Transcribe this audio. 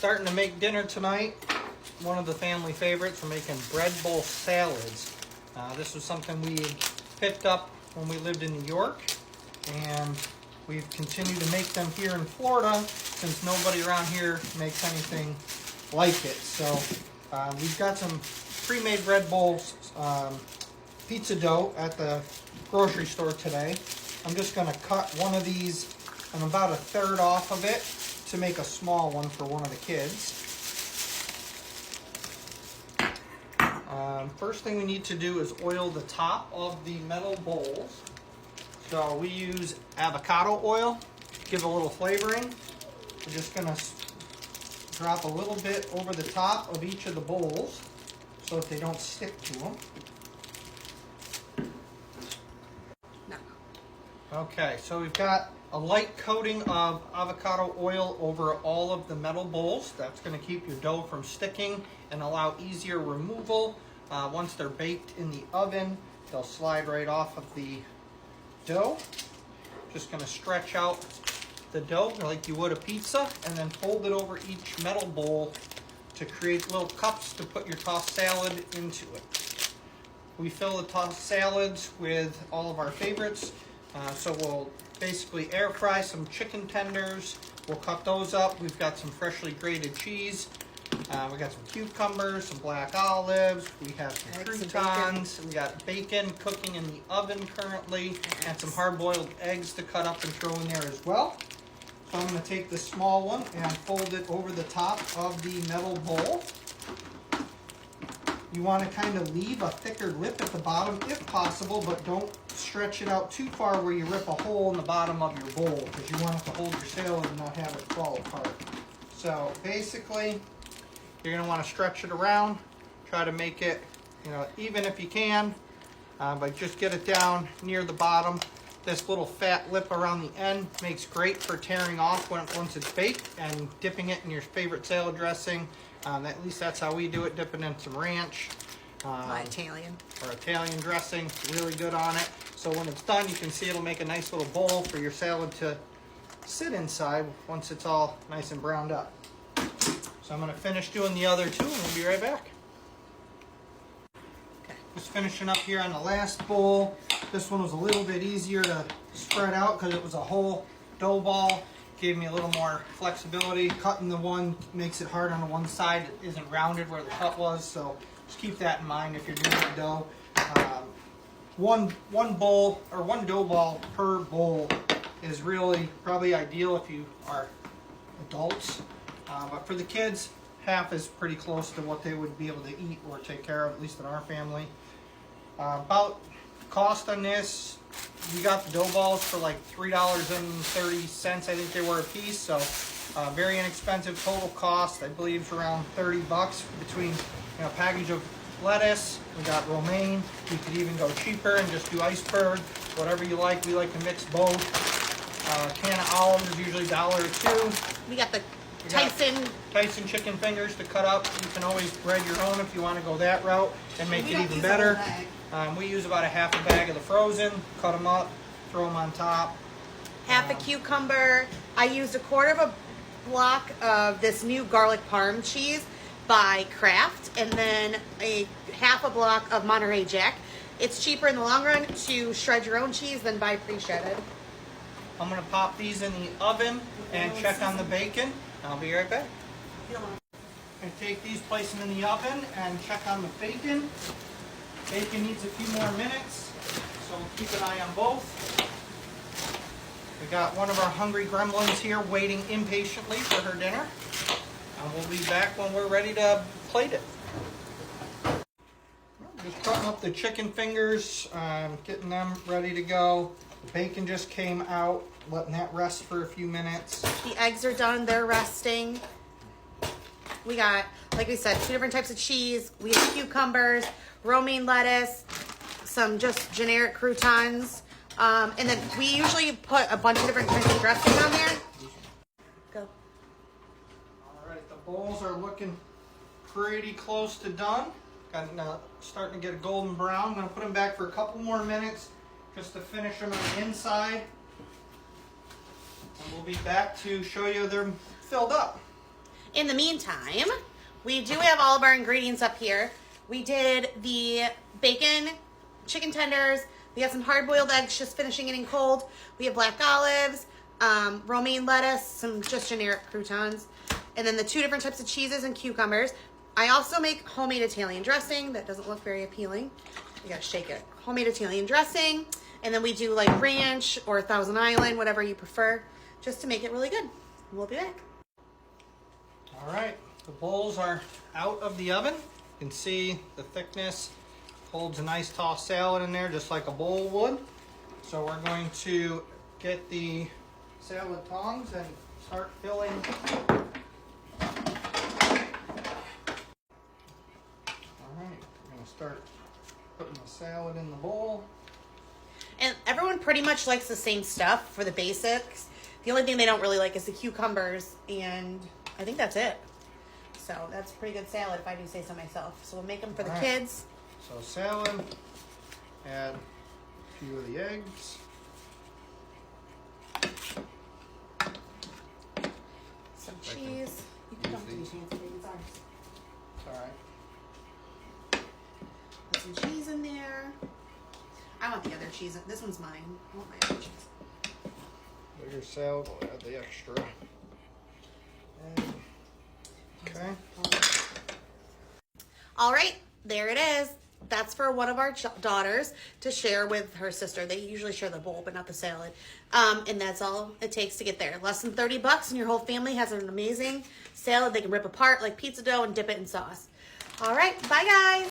Starting to make dinner tonight. One of the family favorites. We're making bread bowl salads. This was something we picked up when we lived in New York, and we've continued to make them here in Florida since nobody around here makes anything like it. So we've got some pre-made bread bowls, pizza dough at the grocery store today. I'm just going to cut one of these and about a third off of it to make a small one for one of the kids. First thing we need to do is oil the top of the metal bowls. So we use avocado oil to give a little flavoring. We're just going to drop a little bit over the top of each of the bowls so that they don't stick to them. Okay, so we've got a light coating of avocado oil over all of the metal bowls. That's going to keep your dough from sticking and allow easier removal. Once they're baked in the oven, they'll slide right off of the dough. Just going to stretch out the dough like you would a pizza and then fold it over each metal bowl to create little cups to put your tossed salad into it. We fill the tossed salads with all of our favorites. So we'll basically air fry some chicken tenders. We'll cut those up. We've got some freshly grated cheese. We got some cucumbers, some black olives. We have some croutons. We got bacon cooking in the oven currently, and some hard-boiled eggs to cut up and throw in there as well. So I'm going to take this small one and fold it over the top of the metal bowl. You want to kind of leave a thicker lip at the bottom if possible, but don't stretch it out too far where you rip a hole in the bottom of your bowl, because you want it to hold your salad and not have it fall apart. So basically, you're going to want to stretch it around, try to make it, even if you can, but just get it down near the bottom. This little fat lip around the end makes great for tearing off once it's baked and dipping it in your favorite salad dressing. At least that's how we do it, dipping in some ranch. Italian. Or Italian dressing, really good on it. So when it's done, you can see it'll make a nice little bowl for your salad to sit inside once it's all nice and browned up. So I'm going to finish doing the other two and we'll be right back. Okay, just finishing up here on the last bowl. This one was a little bit easier to spread out because it was a whole dough ball. Gave me a little more flexibility. Cutting the one makes it hard on the one side. It isn't rounded where the cut was, so just keep that in mind if you're doing the dough. One bowl or one dough ball per bowl is really probably ideal if you are adults. But for the kids, half is pretty close to what they would be able to eat or take care of, at least in our family. About cost on this, we got the dough balls for like $3.30, I think they were a piece, so very inexpensive. Total cost, I believe, is around 30 bucks between a package of lettuce. We got romaine. You could even go cheaper and just do iceberg, whatever you like. We like to mix both. Can of olives is usually $1 or $2. We got the Tyson chicken fingers to cut up. You can always bread your own if you want to go that route and make it even better. We use about a half a bag of the frozen, cut them up, throw them on top. Half a cucumber. I used a quarter of a block of this new garlic parm cheese by Kraft, and then a half a block of Monterey Jack. It's cheaper in the long run to shred your own cheese than buy pre-shredded. I'm going to pop these in the oven and check on the bacon. I'll be right back. I take these, place them in the oven, and check on the bacon. Bacon needs a few more minutes, so we'll keep an eye on both. We got one of our hungry gremlins here waiting impatiently for her dinner. And we'll be back when we're ready to plate it. Just cutting up the chicken fingers, getting them ready to go. The bacon just came out, letting that rest for a few minutes. The eggs are done, they're resting. We got, like we said, 2 different types of cheese. We have cucumbers, romaine lettuce, some just generic croutons. And then we usually put a bunch of different kinds of dressing on there. Go. All right, the bowls are looking pretty close to done. Starting to get a golden brown. I'm going to put them back for a couple more minutes just to finish them on the inside. And we'll be back to show you they're filled up. In the meantime, we do have all of our ingredients up here. We did the bacon, chicken tenders. We have some hard-boiled eggs just finishing getting cold. We have black olives, romaine lettuce, some just generic croutons, and then the 2 different types of cheeses and cucumbers. I also make homemade Italian dressing. That doesn't look very appealing. You gotta shake it. Homemade Italian dressing. And then we do like ranch or Thousand Island, whatever you prefer, just to make it really good. We'll be back. All right, the bowls are out of the oven. You can see the thickness holds a nice tall salad in there, just like a bowl would. So we're going to get the salad tongs and start filling. All right, we're gonna start putting the salad in the bowl. And everyone pretty much likes the same stuff for the basics. The only thing they don't really like is the cucumbers, and I think that's it. So that's a pretty good salad if I do say so myself. So we'll make them for the kids. So salad, add a few of the eggs. Some cheese. You can dump these hands, baby. It's ours. It's all right. Put some cheese in there. I want the other cheese. This one's mine. I want my other cheese. Bigger salad, we'll add the extra. And, okay. All right, there it is. That's for one of our daughters to share with her sister. They usually share the bowl, but not the salad. And that's all it takes to get there. Less than $30, and your whole family has an amazing salad they can rip apart like pizza dough and dip it in sauce. All right, bye guys.